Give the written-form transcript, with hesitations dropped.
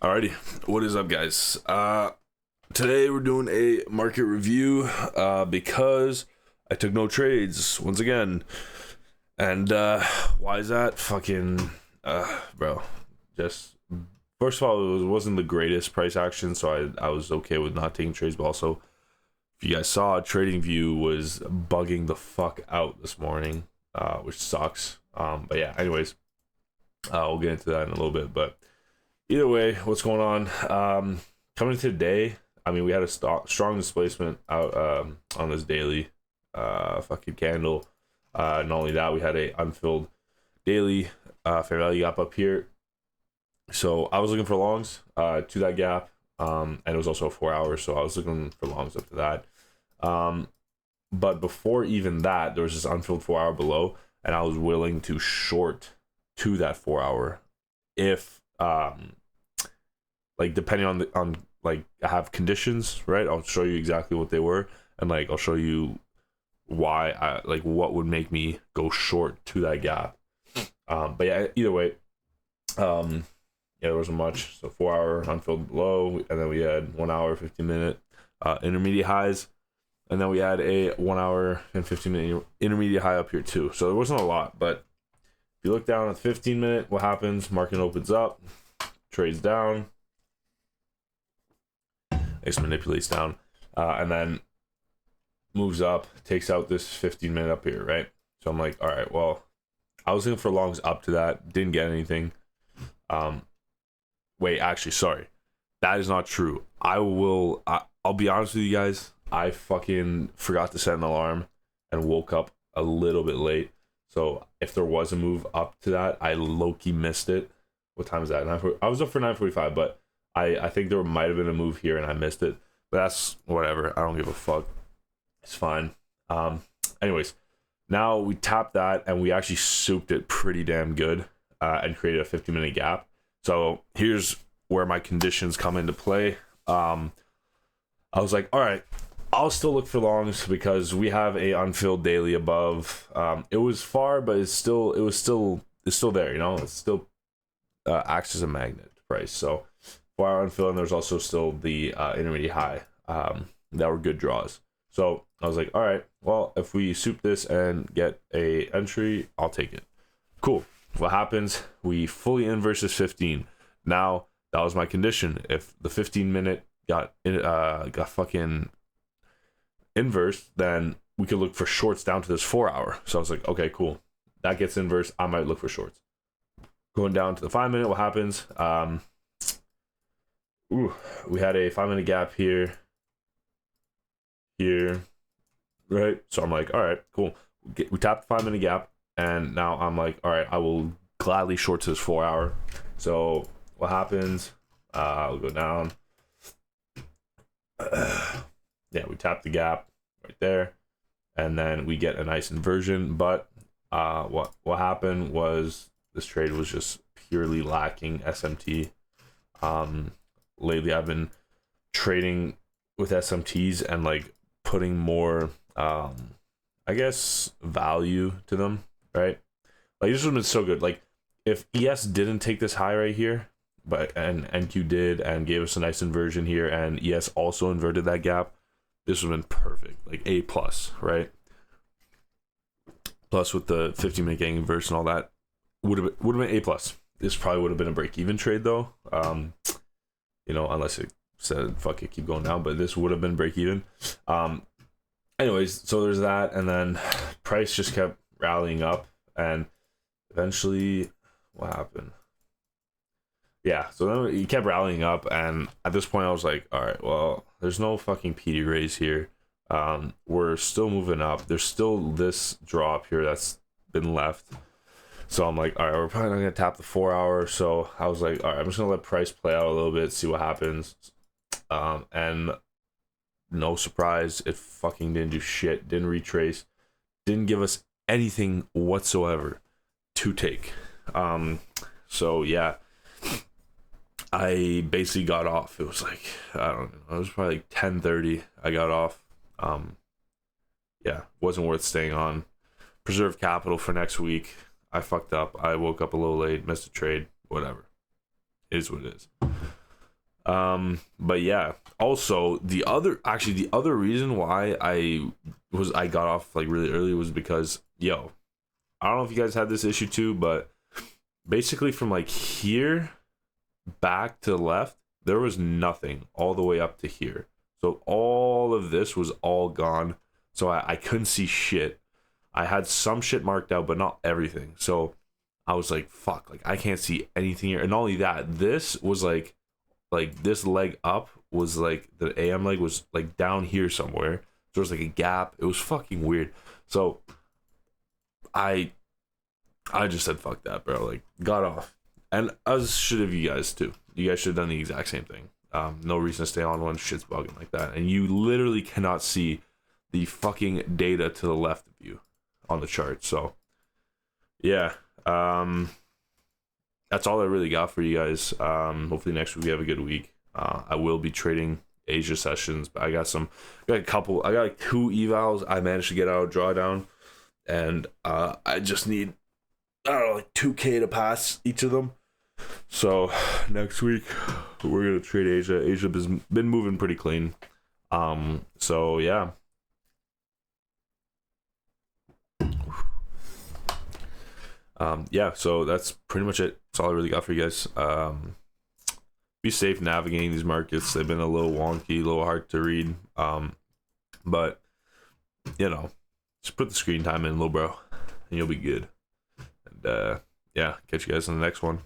Alrighty, what is up, guys? Today we're doing a market review because I took no trades once again. And why is that? Fucking bro. Just first of all, it wasn't the greatest price action, so I was okay with not taking trades, but also if you guys saw, TradingView was bugging the fuck out this morning, which sucks. But yeah, anyways, we'll get into that in a little bit, but either way, what's going on? Coming today, I mean, we had a strong displacement out on this daily fucking candle. Not only that, we had a unfilled daily fair value gap up here. So I was looking for longs to that gap, and it was also 4 hours, so I was looking for longs up to that. But before even that, there was this unfilled 4 hour below, and I was willing to short to that 4 hour if like depending on like I have conditions, right? I'll show you exactly what they were, and like I'll show you why I like what would make me go short to that gap. But yeah, either way, yeah, there wasn't much. So 4 hour unfilled below, and then we had 1 hour 15-minute intermediate highs, and then we had a 1 hour and 15-minute intermediate high up here too. So there wasn't a lot, but if you look down at the 15-minute, what happens? Market opens up, trades down, X manipulates down, and then moves up, takes out this 15-minute up here, right? So I'm like, all right, well, I was looking for longs up to that, didn't get anything. Wait, actually, sorry, that is not true. I'll be honest with you guys, I fucking forgot to set an alarm and woke up a little bit late. So if there was a move up to that, I low-key missed it. What time is that? I was up for 9:45, but I think there might have been a move here and I missed it. But that's whatever. I don't give a fuck. It's fine. Anyways, now we tapped that and we actually souped it pretty damn good and created a 50-minute gap. So here's where my conditions come into play. I was like, all right, I'll still look for longs because we have a unfilled daily above. It was far, but it's still there, you know. It still acts as a magnet price. So 4 hour unfilled, and there's also still the intermediate high that were good draws. So I was like, all right, well, if we soup this and get a entry, I'll take it. Cool. What happens? We fully inverse this 15. Now that was my condition. If the 15-minute got fucking inverse, then we could look for shorts down to this 4 hour. So I was like, okay, cool. That gets inverse. I might look for shorts. Going down to the 5-minute, what happens? We had a 5-minute gap here, right? So I'm like, all right, cool. We tapped the 5-minute gap, and now I'm like, all right, I will gladly short to this 4 hour. So what happens? I'll go down. Yeah, we tap the gap right there, and then we get a nice inversion. But what happened was this trade was just purely lacking SMT. Lately I've been trading with SMTs and like putting more I guess value to them, right? Like this has been so good. Like if ES didn't take this high right here, but and NQ did and gave us a nice inversion here, and ES also inverted that gap, this would have been perfect. Like A plus, right? Plus with the 50-minute gang inverse and all that, would have been A plus. This probably would have been a break-even trade though. You know, unless it said fuck it, keep going down, but this would have been break-even. Anyways, so there's that, and then price just kept rallying up, and eventually what happened? Yeah, so then he kept rallying up, and at this point I was like, all right, well, there's no fucking PD raise here. We're still moving up. There's still this drop here that's been left. So I'm like, all right, we're probably not gonna tap the 4 hour. So I was like, all right, I'm just gonna let price play out a little bit, see what happens. And no surprise, it fucking didn't do shit, didn't retrace, didn't give us anything whatsoever to take. So yeah, I basically got off. It was like, I don't know, it was probably like 10:30. I got off. Yeah, wasn't worth staying on. Preserve capital for next week. I fucked up. I woke up a little late, missed a trade, whatever. It is what it is. But yeah, also the other reason why I got off like really early was because, yo, I don't know if you guys had this issue too, but basically from like here back to the left, there was nothing all the way up to here. So all of this was all gone. So I couldn't see shit. I had some shit marked out, but not everything. So I was like, fuck, like I can't see anything here. And not only that, this was like this leg up was like the AM leg was like down here somewhere. So there was like a gap. It was fucking weird. So I just said fuck that, bro. Like got off. And as should have you guys too. You guys should have done the exact same thing. No reason to stay on when shit's bugging like that. And you literally cannot see the fucking data to the left of you on the chart. So yeah. That's all I really got for you guys. Hopefully next week we have a good week. I will be trading Asia sessions, but I got like 2 evals I managed to get out of drawdown, and I just need, I don't know, like 2K to pass each of them. So next week we're gonna trade Asia. Asia has been moving pretty clean. So yeah. Yeah, so that's pretty much it. That's all I really got for you guys. Be safe navigating these markets. They've been a little wonky, a little hard to read. But you know, just put the screen time in, little bro, and you'll be good. And yeah, catch you guys on the next one.